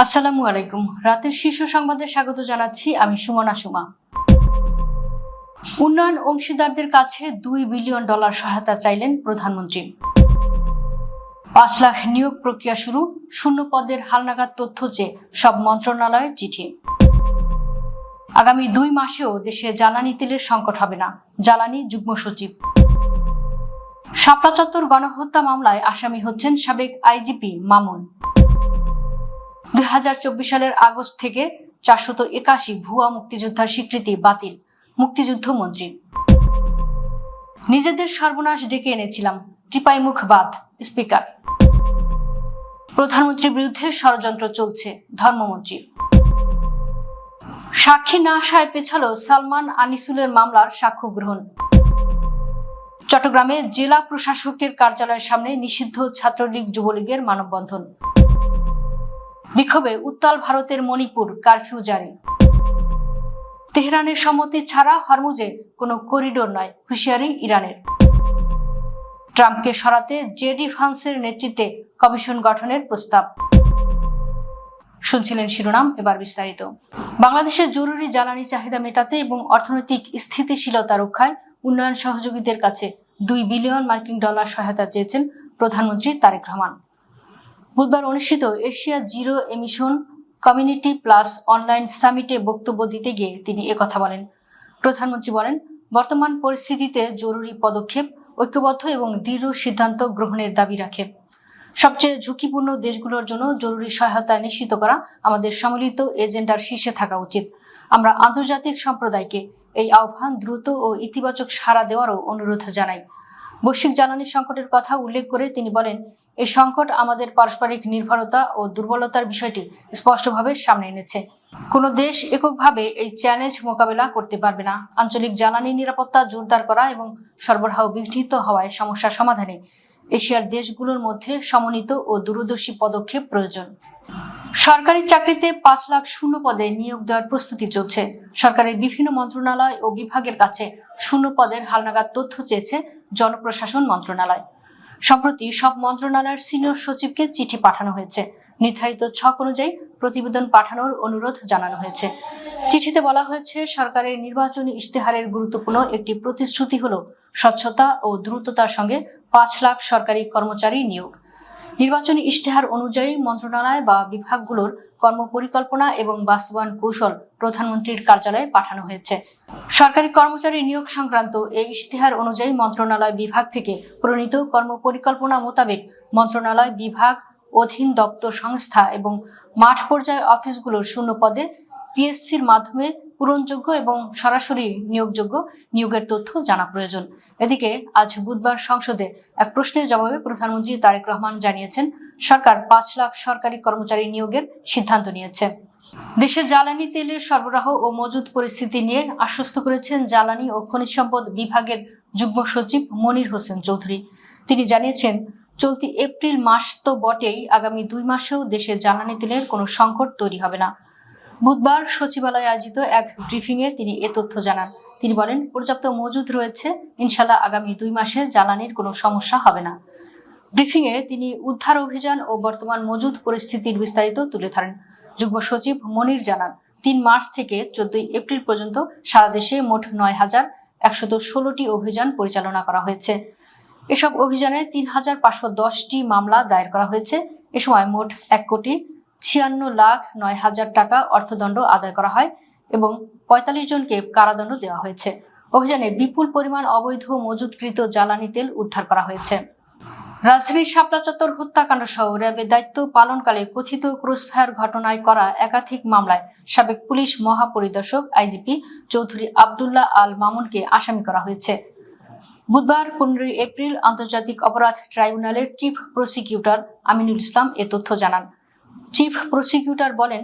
আসসালামু আলাইকুম। রাতের শীর্ষ সংবাদে স্বাগত জানাচ্ছি আমি সুমনা সুমা। উন্নয়ন অংশীদারদের কাছে $2 বিলিয়ন সহায়তা চাইলেন প্রধানমন্ত্রী। 5 লাখ নিয়োগ প্রক্রিয়া শুরু, শূন্য পদের হালনাগাদ তথ্য চেয়ে সব মন্ত্রণালয়ে চিঠি। আগামী 2 মাসেও দেশে জ্বালানি তেলের সংকট হবে না, জ্বালানি যুগ্ম সচিব। শাপলা চত্বর গণহত্যা মামলায় আসামি হচ্ছেন সাবেক আইজিপি মামুন। 2024 সালের আগস্ট থেকে 481 ভুয়া মুক্তিযোদ্ধার স্বীকৃতি বাতিল, মুক্তিযুদ্ধ মন্ত্রী। নিজেদের সর্বনাশ ডেকে এনেছিলাম, টিপাই মুখ বাদ, স্পিকার। প্রধানমন্ত্রীর বিরুদ্ধে ষড়যন্ত্র চলছে, ধর্মমন্ত্রী। সাক্ষী না আসায় পেছালো সালমান আনিসুলের মামলার সাক্ষ্য গ্রহণ। চট্টগ্রামে জেলা প্রশাসকের কার্যালয়ের সামনে নিষিদ্ধ ছাত্রলীগ যুবলীগের মানববন্ধন। বিক্ষোভে উত্তাল ভারতের মণিপুর, কারফিউ জারি। তেহরানের সম্মতি ছাড়া হরমুজে কোনো করিডোর নয়, হুঁশিয়ারি ইরানের। ট্রাম্পকে সরাতে জেডি ভান্সের নেতৃত্বে কমিশন গঠনের প্রস্তাব। শুনছিলেন শিরোনাম, এবার বিস্তারিত। বাংলাদেশের জরুরি জ্বালানি চাহিদা মেটাতে এবং অর্থনৈতিক স্থিতিশীলতা রক্ষায় উন্নয়ন সহযোগীদের কাছে $2 বিলিয়ন সহায়তা চেয়েছেন প্রধানমন্ত্রী তারেক রহমান। বুধবার অনুষ্ঠিত Asia zero emission community plus online সামিটে বক্তব্য দিতে গিয়ে তিনি একথা বলেন। প্রধানমন্ত্রী বলেন, বর্তমান পরিস্থিতিতে জরুরি পদক্ষেপ, ঐক্যবদ্ধ এবং দৃঢ় সিদ্ধান্ত গ্রহণের দাবি রাখে। সবচেয়ে ঝুঁকিপূর্ণ দেশগুলোর জন্য জরুরি সহায়তা নিশ্চিত করা আমাদের সম্মিলিত এজেন্ডার শীর্ষে থাকা উচিত। আমরা আন্তর্জাতিক সম্প্রদায়কে এই আহ্বান দ্রুত ও ইতিবাচক সাড়া দেওয়ারও অনুরোধ জানাই। বৈশ্বিক জ্বালানি সংকটের কথা উল্লেখ করে তিনি বলেন, এই সংকট আমাদের পারস্পরিক নির্ভরতা ও দুর্বলতার বিষয়টি স্পষ্টভাবে সামনে এনেছে। কোনো দেশ এককভাবে এই চ্যালেঞ্জ মোকাবেলা করতে পারবে না। আঞ্চলিক জ্বালানি নিরাপত্তা জোরদার করা এবং সরবরাহ বিঘ্নিত হওয়ায় সমস্যা সমাধানে এশিয়ার দেশগুলোর মধ্যে সমন্বিত ও দূরদর্শী পদক্ষেপ প্রয়োজন। সরকারি চাকরিতে 5 লাখ শূন্য পদে নিয়োগ দেওয়ার প্রস্তুতি চলছে। সরকারের বিভিন্ন মন্ত্রণালয় ও বিভাগের কাছে শূন্য পদের হালনাগাদ তথ্য চেয়েছে জনপ্রশাসন মন্ত্রণালয়। সম্প্রতি সব মন্ত্রণালয়ের সিনিয়র সচিবকে চিঠি পাঠানো হয়েছে। নির্ধারিত ছক অনুযায়ী প্রতিবেদন পাঠানোর অনুরোধ জানানো হয়েছে। চিঠিতে বলা হয়েছে, সরকারের নির্বাচনী ইশতেহারের গুরুত্বপূর্ণ একটি প্রতিশ্রুতি হল স্বচ্ছতা ও দ্রুততার সঙ্গে 5 লাখ সরকারি কর্মচারী নিয়োগ। নির্বাচনী ইশতেহার অনুযায়ী মন্ত্রণালয় বা বিভাগগুলোর কর্মপরিকল্পনা এবং বাস্তবায়ন কৌশল প্রধানমন্ত্রীর কার্যালয়ে পাঠানো হয়েছে। সরকারি কর্মচারী নিয়োগ সংক্রান্ত এই ইশতেহার অনুযায়ী মন্ত্রণালয় বিভাগ থেকে প্রণীত কর্মপরিকল্পনা মোতাবেক মন্ত্রণালয় বিভাগ, অধীন দপ্তর, সংস্থা এবং মাঠ পর্যায়ে অফিসগুলোর শূন্য পদে পিএসসির মাধ্যমে পূরণযোগ্য এবং সরাসরি নিয়োগযোগ্য নিয়োগের তথ্য জানা প্রয়োজন। এদিকে আজ বুধবার সংসদে এক প্রশ্নের জবাবে প্রধানমন্ত্রী তারেক রহমান জানিয়েছেন, সরকার 5 লাখ সরকারি কর্মচারী নিয়োগের সিদ্ধান্ত নিয়েছে। দেশে জ্বালানি তেলের সরবরাহ ও মজুদ পরিস্থিতি নিয়ে আশ্বস্ত করেছেন জ্বালানি ও খনিজ সম্পদ বিভাগের যুগ্ম সচিব মনির হোসেন চৌধুরী। তিনি জানিয়েছেন, চলতি এপ্রিল মাস তো বটেই, আগামী 2 মাসেও দেশে জ্বালানি তেলের কোনো সংকট তৈরি হবে না। বুধবার সচিবালয়ে আয়োজিত এক ব্রিফিংয়ে তিনি এ তথ্য জানান। তিনি বলেন, পর্যাপ্ত মজুদ রয়েছে, ইনশাল্লাহ আগামী 2 মাসে জ্বালানির কোনো সমস্যা হবে না। ব্রিফিংয়ে তিনি উদ্ধার অভিযান ও বর্তমান মজুদ পরিস্থিতির বিস্তারিত তুলে ধরেন। যুগ্ম সচিব মনির জানান, 3 মার্চ থেকে 14 এপ্রিল পর্যন্ত সারা দেশে মোট 9,116টি অভিযান পরিচালনা করা হয়েছে। এসব অভিযানে 3,510টি মামলা দায়ের করা হয়েছে। এ সময় মোট 1,56,09,000 টাকা অর্থদণ্ড আদায় করা হয় এবং 45 জনকে কারাদণ্ড দেওয়া হয়েছে। অভিযানে বিপুল পরিমাণ অবৈধ মজুদকৃত জ্বালানি তেল উদ্ধার করা হয়েছে। রাজধানীর শাপলা চত্বর হত্যাকাণ্ড সহ র্যাবের দায়িত্ব পালনকালে কথিত ক্রসফায়ার ঘটনায় করা একাধিক মামলায় সাবেক পুলিশ মহাপরিদর্শক আইজিপি চৌধুরী আব্দুল্লাহ আল মামুনকে আসামি করা হয়েছে। বুধবার 15 এপ্রিল আন্তর্জাতিক অপরাধ ট্রাইব্যুনালের চিফ প্রসিকিউটর আমিনুল ইসলাম এ তথ্য জানান। চিফ প্রসিকিউটর বলেন,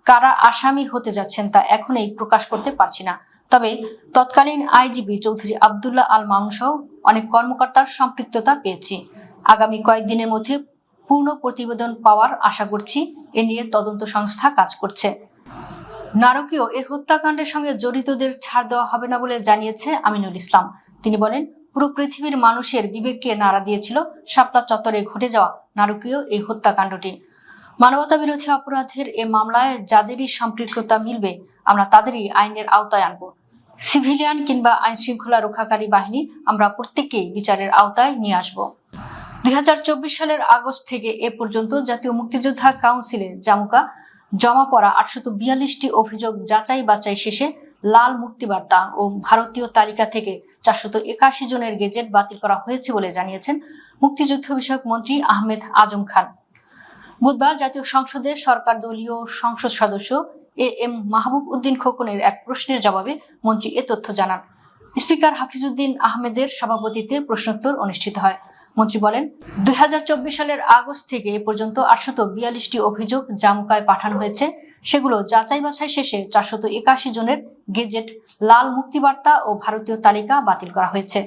কারা আসামি হতে যাচ্ছেন তা এখনই প্রকাশ করতে পারছি না, তবে তৎকালীন আইজিপি চৌধুরী আব্দুল্লাহ আল মামুন সহ অনেক কর্মকর্তার সম্পৃক্ততা পেয়েছি। আগামী কয়েকদিনের মধ্যে পূর্ণ প্রতিবেদন পাওয়ার আশা করছি। এ নিয়ে তদন্ত সংস্থা কাজ করছে। নারকীয় এ হত্যাকাণ্ডের সঙ্গে জড়িতদের ছাড় দেওয়া হবে না বলে জানিয়েছে আমিনুল ইসলাম। তিনি বলেন, পুরো পৃথিবীর মানুষের বিবেককে নাড়া দিয়েছিল শাপলা চত্বরে ঘটে যাওয়া নারকীয় এই হত্যাকাণ্ডটি। মানবতা বিরোধী অপরাধের এ মামলায় যাদেরই সম্পৃক্ততা মিলবে আমরা তাদেরই আইনের আওতায় আনব। সিভিলিয়ান কিংবা আইন শৃঙ্খলা রক্ষাকারী বাহিনী, আমরা প্রত্যেককেই বিচারের আওতায় নিয়ে আসব। 2024 সালের আগস্ট থেকে এ পর্যন্ত জাতীয় মুক্তিযোদ্ধা কাউন্সিলে জমা পড়া 842টি অভিযোগ যাচাই বাছাই শেষে লাল মুক্তিবার্তা ও ভারতীয় তালিকা থেকে 481 জনের গেজেট বাতিল করা হয়েছে বলে জানিয়েছেন মুক্তিযুদ্ধ বিষয়ক মন্ত্রী আহমেদ আজম খান। বুধবার জাতীয় সংসদে সরকার দলীয় সংসদ সদস্য এম মাহবুব উদ্দিন খোকনের এক প্রশ্নের জবাবে মন্ত্রী এ তথ্য জানান। স্পিকার হাফিজউদ্দিন আহমেদের সভাপতিত্বে প্রশ্নোত্তর অনুষ্ঠিত হয়। মন্ত্রী বলেন, 2024 সালের আগস্ট থেকে এ পর্যন্ত 842টি অভিযোগ জামুকায় পাঠানো হয়েছে। সেগুলো যাচাই বাছাই শেষে 481 জনের গেজেট, লাল মুক্তিবার্তা ও ভারতীয় তালিকা বাতিল করা হয়েছে।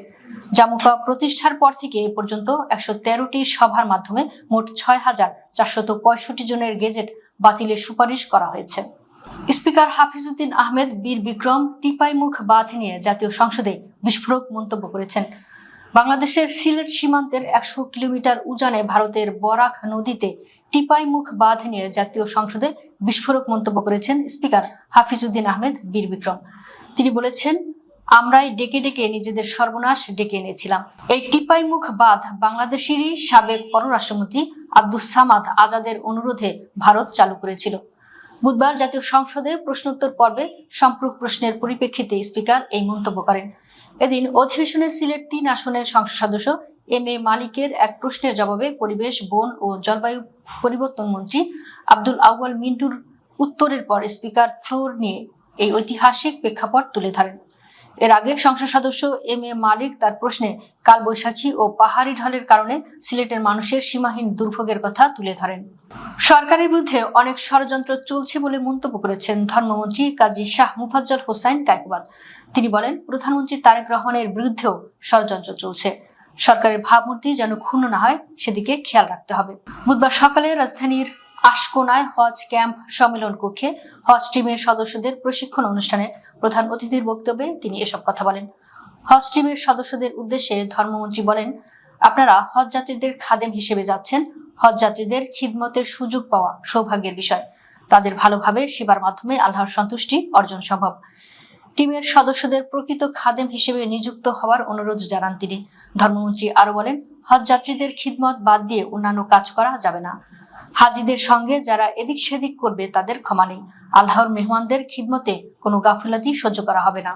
জামুকা প্রতিষ্ঠার পর থেকে এ পর্যন্ত 113টি সভার মাধ্যমে মোট 6,465 জনের গেজেট বাতিলের সুপারিশ করা হয়েছে। স্পিকার হাফিজউদ্দিন আহমেদ বীর বিক্রম টিপাইমুখ বাঁধ নিয়ে জাতীয় সংসদে বিস্ফোরক মন্তব্য করেছেন। বাংলাদেশের সিলেট সীমান্তের 100 কিলোমিটার উজানে ভারতের বরাক নদীতে টিপাইমুখ বাঁধ নিয়ে জাতীয় সংসদে বিস্ফোরক মন্তব্য করেছেন স্পিকার হাফিজউদ্দিন আহমেদ বীর বিক্রম। তিনি বলেছেন, আমরাই ডেকে ডেকে নিজেদের সর্বনাশ ডেকে এনেছিলাম। এই টিপাইমুখ বাঁধ বাংলাদেশেরই সাবেক পররাষ্ট্রমন্ত্রী আব্দুস সামাদ আজাদের অনুরোধে ভারত চালু করেছিল। বুধবার জাতীয় সংসদে প্রশ্নোত্তর পর্বে সম্পূরক প্রশ্নের পরিপ্রেক্ষিতে স্পিকার এই মন্তব্য করেন। এদিন অধিবেশনে সিলেট 3 আসনের সংসদ সদস্য এম এ মালিকের এক প্রশ্নের জবাবে পরিবেশ, বন ও জলবায়ু পরিবর্তন মন্ত্রী আব্দুল আউয়াল মিন্টুর উত্তরের পর স্পিকার ফ্লোর নিয়ে এই ঐতিহাসিক প্রেক্ষাপট তুলে ধরেন। এর আগে সংসদ সদস্য এম এ মালিক তার প্রশ্নে কালবৈশাখী ও পাহাড়ি ঢলের কারণে সিলেটের মানুষের সীমাহীন দুর্ভোগের কথা তুলে ধরেন। সরকারের বিরুদ্ধে অনেক ষড়যন্ত্র চলছে বলে মন্তব্য করেছেন ধর্মমন্ত্রী কাজী শাহ মুফাজ্জল হোসাইন কায়কোবাদ। তিনি বলেন, প্রধানমন্ত্রী তারেক রহমানের বিরুদ্ধেও ষড়যন্ত্র চলছে। সরকারের ভাবমূর্তি যেন ক্ষুণ্ণ না হয় সেদিকে খেয়াল রাখতে হবে। বুধবার সকালে রাজধানীর আশকোনায় হজ ক্যাম্প সম্মেলন কক্ষে হজ টিমের সদস্যদের প্রশিক্ষণ অনুষ্ঠানে প্রধান অতিথির বক্তব্যে তিনি এসব কথা বলেন। হজ টিমের সদস্যদের উদ্দেশ্যে ধর্মমন্ত্রী বলেন, আপনারা হজ যাত্রীদের খাদেম হিসেবে যাচ্ছেন। হজ যাত্রীদের খিদমতের সুযোগ পাওয়া সৌভাগ্যের বিষয়। তাদের ভালোভাবে সেবার মাধ্যমে আল্লাহর সন্তুষ্টি অর্জন সম্ভব। টিমের সদস্যদের প্রকৃত খাদেম হিসেবে নিযুক্ত হওয়ার অনুরোধ জানান তিনি। ধর্মমন্ত্রী আরো বলেন, হজ যাত্রীদের খিদমত বাদ দিয়ে অন্যান্য কাজ করা যাবে না। হাজিদের সঙ্গে যারা এদিক সেদিক করবে তাদের ক্ষমা নেই। আল্লাহর মেহমানদের খিদমতে কোনো গাফিলতি সহ্য করা হবে না।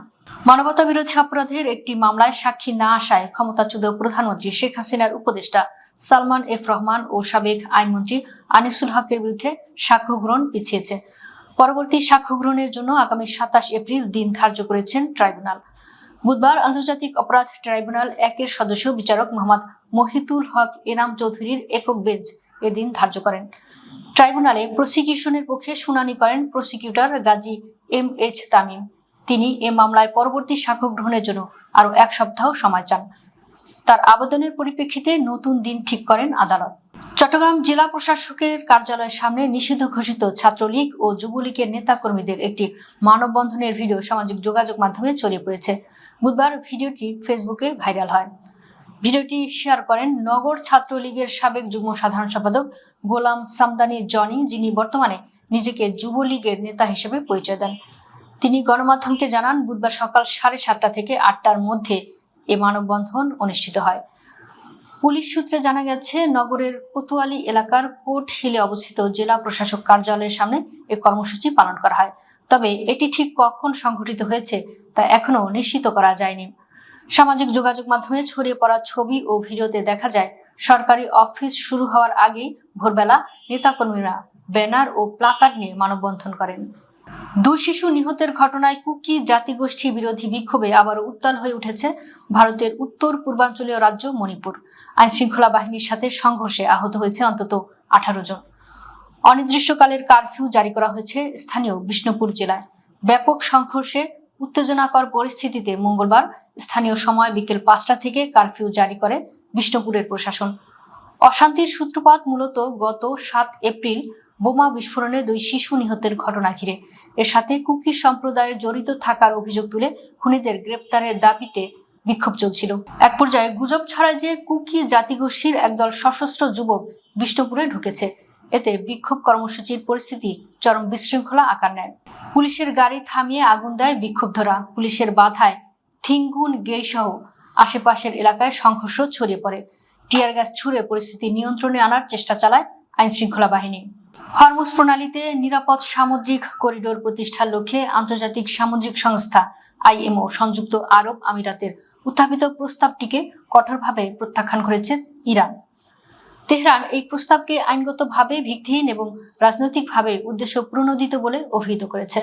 মানবতা বিরোধী অপরাধের একটি মামলায় সাক্ষী না আসায় ক্ষমতাচ্যুত প্রধানমন্ত্রী শেখ হাসিনার উপদেষ্টা সালমান এফ রহমান ও সাবেক আইনমন্ত্রী আনিসুল হকের বিরুদ্ধে সাক্ষ্য গ্রহণ পিছিয়েছে। পরবর্তী সাক্ষ্য গ্রহণের জন্য আগামী 27 এপ্রিল দিন ধার্য করেছেন ট্রাইব্যুনাল। বুধবার আন্তর্জাতিক অপরাধ ট্রাইব্যুনাল 1-এর সদস্য বিচারক মোহাম্মদ মহিতুল হক এনাম চৌধুরীর একক বেঞ্চ এদিন ধার্য করেন। ট্রাইব্যুনালে প্রসিকিউশনের পক্ষে শুনানি করেন prosecutor Gazi M H Tamim. তিনি এ মামলায় পরবর্তী সাক্ষ্য গ্রহণের জন্য আরও 1 সপ্তাহ সময় চান। তার আবেদনের পরিপ্রেক্ষিতে নতুন দিন ঠিক করেন আদালত। চট্টগ্রাম জেলা প্রশাসকের কার্যালয়ের সামনে নিষিদ্ধ ঘোষিত ছাত্রলীগ ও যুবলীগের নেতাকর্মীদের একটি মানববন্ধনের ভিডিও সামাজিক যোগাযোগ মাধ্যমে ছড়িয়ে পড়েছে। বুধবার ভিডিওটি ফেসবুকে ভাইরাল হয়। ভিডিওটি শেয়ার করেন নগর ছাত্রলীগের সাবেক যুগ্ম সাধারণ সম্পাদক গোলাম সামদানি জনি, যিনি বর্তমানে নিজেকে যুবলীগের নেতা হিসেবে পরিচয় দেন। তিনি গণমাধ্যমকে জানান, বুধবার সকাল 7:30 থেকে 8টার মধ্যে এ মানববন্ধন অনুষ্ঠিত হয়। পুলিশ সূত্রে জানা গেছে, নগরের কোতোয়ালি এলাকার কোর্ট হিলে অবস্থিত জেলা প্রশাসক কার্যালয়ের সামনে এ কর্মসূচি পালন করা হয়। তবে এটি ঠিক কখন সংঘটিত হয়েছে তা এখনো নিশ্চিত করা যায়নি। সামাজিক যোগাযোগ মাধ্যমে ছড়িয়ে পড়া ছবি ও ভিডিওতে দেখা যায়, সরকারি অফিস শুরু হওয়ার আগেই ভোরবেলা নেতাকর্মীরা ব্যানার ও প্লাকার্ড নিয়ে মানববন্ধন করেন। 2 শিশু নিহতের ঘটনায় কুকি জাতিগোষ্ঠী বিরোধী বিক্ষোভে আবারও উত্তাল হয়ে উঠেছে ভারতের উত্তর পূর্বাঞ্চলীয় রাজ্য মণিপুর। আইনশৃঙ্খলা বাহিনীর সাথে সংঘর্ষে আহত হয়েছে অন্তত 18 জন। অনির্দিষ্টকালের কারফিউ জারি করা হয়েছে স্থানীয় বিষ্ণুপুর জেলায়। ব্যাপক সংঘর্ষে উত্তেজনাকর পরিস্থিতিতে মঙ্গলবার স্থানীয় সময় বিকেল 5টা থেকে কারফিউ জারি করে বিষ্ণুপুরের প্রশাসন। অশান্তির সূত্রপাত মূলত গত 7 এপ্রিল বোমা বিস্ফোরণে 2 শিশু নিহতের ঘটনা ঘিরে। এর সাথে কুকি সম্প্রদায়ের জড়িত থাকার অভিযোগ তুলে খুনিদের গ্রেপ্তারের দাবিতে বিক্ষোভ চলছিল। এক পর্যায়ে গুজব ছড়ায় যে কুকি জাতিগোষ্ঠীর একদল সশস্ত্র যুবক বিষ্ণুপুরে ঢুকেছে। এতে বিক্ষোভ কর্মসূচির পরিস্থিতি চরম বিশৃঙ্খলা আকার নেয়। পুলিশের গাড়ি থামিয়ে আগুন দেয় বিক্ষুব্ধরা। পুলিশের বাধায় থিঙ্গুন গেই সহ আশেপাশের এলাকায় সংঘর্ষ ছড়িয়ে পড়ে। টিয়ার গ্যাস ছুড়ে পরিস্থিতি নিয়ন্ত্রণে আনার চেষ্টা চালায় আইনশৃঙ্খলা বাহিনী। হরমুজ প্রণালীতে নিরাপদ সামুদ্রিক করিডোর প্রতিষ্ঠার লক্ষ্যে আন্তর্জাতিক সামুদ্রিক সংস্থা IMO সংযুক্ত আরব আমিরাতের উত্থাপিত প্রস্তাবটিকে কঠোরভাবে প্রত্যাখ্যান করেছে ইরান। তেহরান এই প্রস্তাবকে আইনগতভাবে ভিত্তিহীন এবং রাজনৈতিকভাবে উদ্দেশ্য প্রণোদিত বলে অভিহিত করেছে।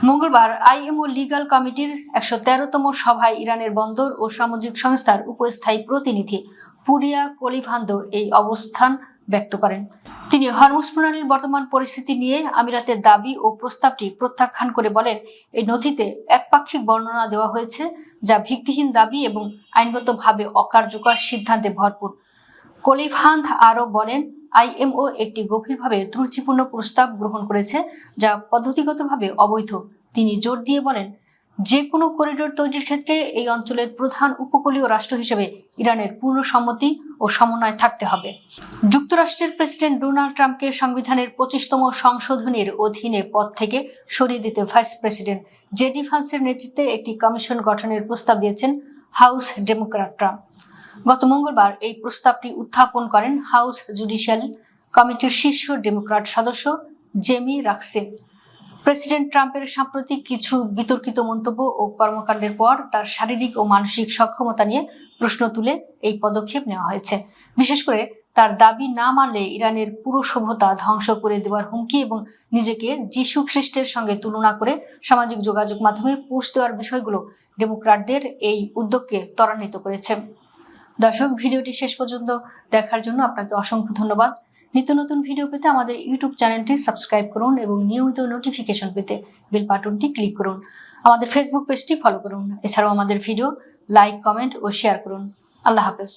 মঙ্গলবার IMO লিগ্যাল কমিটির 113তম সভায় ইরানের বন্দর ও সামুদ্রিক সংস্থার উপস্থায়ী প্রতিনিধি পুরিয়া কলিভান্দো এই অবস্থান ব্যক্ত করেন। তিনি হরমুজ প্রণালীর বর্তমান পরিস্থিতি নিয়ে আমিরাতের দাবি ও প্রস্তাবটি প্রত্যাখ্যান করে বলেন, এই নথিতে একপাক্ষিক বর্ণনা দেওয়া হয়েছে যা ভিত্তিহীন দাবি এবং আইনগতভাবে অকার্যকর সিদ্ধান্তে ভরপুর। কলিভান্দ আরও বলেন, IMO একটি গভীরভাবে ত্রুটিপূর্ণ প্রস্তাব গ্রহণ করেছে যা পদ্ধতিগতভাবে অবৈধ। তিনি জোর দিয়ে বলেন, যে কোনো করিডোর তৈরির ক্ষেত্রে এই অঞ্চলের প্রধান উপকূলীয় রাষ্ট্র হিসেবে ইরানের পূর্ণ সম্মতি ও সমন্বয় থাকতে হবে। যুক্তরাষ্ট্রের প্রেসিডেন্ট ডোনাল্ড ট্রাম্পকে সংবিধানের 25তম সংশোধনীর অধীনে পদ থেকে সরিয়ে দিতে ভাইস প্রেসিডেন্ট JD ভান্সের নেতৃত্বে একটি কমিশন গঠনের প্রস্তাব দিয়েছেন হাউস ডেমোক্র্যাটরা। গত মঙ্গলবার এই প্রস্তাবটি উত্থাপন করেন হাউস জুডিশিয়াল কমিটির শীর্ষ ডেমোক্র্যাট সদস্য জেমি রাক্সেল। প্রেসিডেন্ট ট্রাম্পের সাম্প্রতিক কিছু বিতর্কিত মন্তব্য ও কর্মকাণ্ডের পর তার শারীরিক ও মানসিক সক্ষমতা নিয়ে প্রশ্ন তুলে এই পদক্ষেপ নেওয়া হয়েছে। বিশেষ করে তার দাবি না মানলে ইরানের পুরো সভ্যতা ধ্বংস করে দেওয়ার হুমকি এবং নিজেকে যিশু খ্রিস্টের সঙ্গে তুলনা করে সামাজিক যোগাযোগ মাধ্যমে পোস্ট দেওয়ার বিষয়গুলো ডেমোক্র্যাটদের এই উদ্যোগকে ত্বরান্বিত করেছে। দর্শক, ভিডিওটি শেষ পর্যন্ত দেখার জন্য আপনাকে অসংখ্য ধন্যবাদ। নিত্য নতুন ভিডিও পেতে আমাদের ইউটিউব চ্যানেলটি সাবস্ক্রাইব করুন এবং নিয়মিত নোটিফিকেশন পেতে বেল বাটনটি ক্লিক করুন। আমাদের ফেসবুক পেজটি ফলো করুন। এছাড়াও আমাদের ভিডিও লাইক, কমেন্ট ও শেয়ার করুন। আল্লাহ হাফেজ।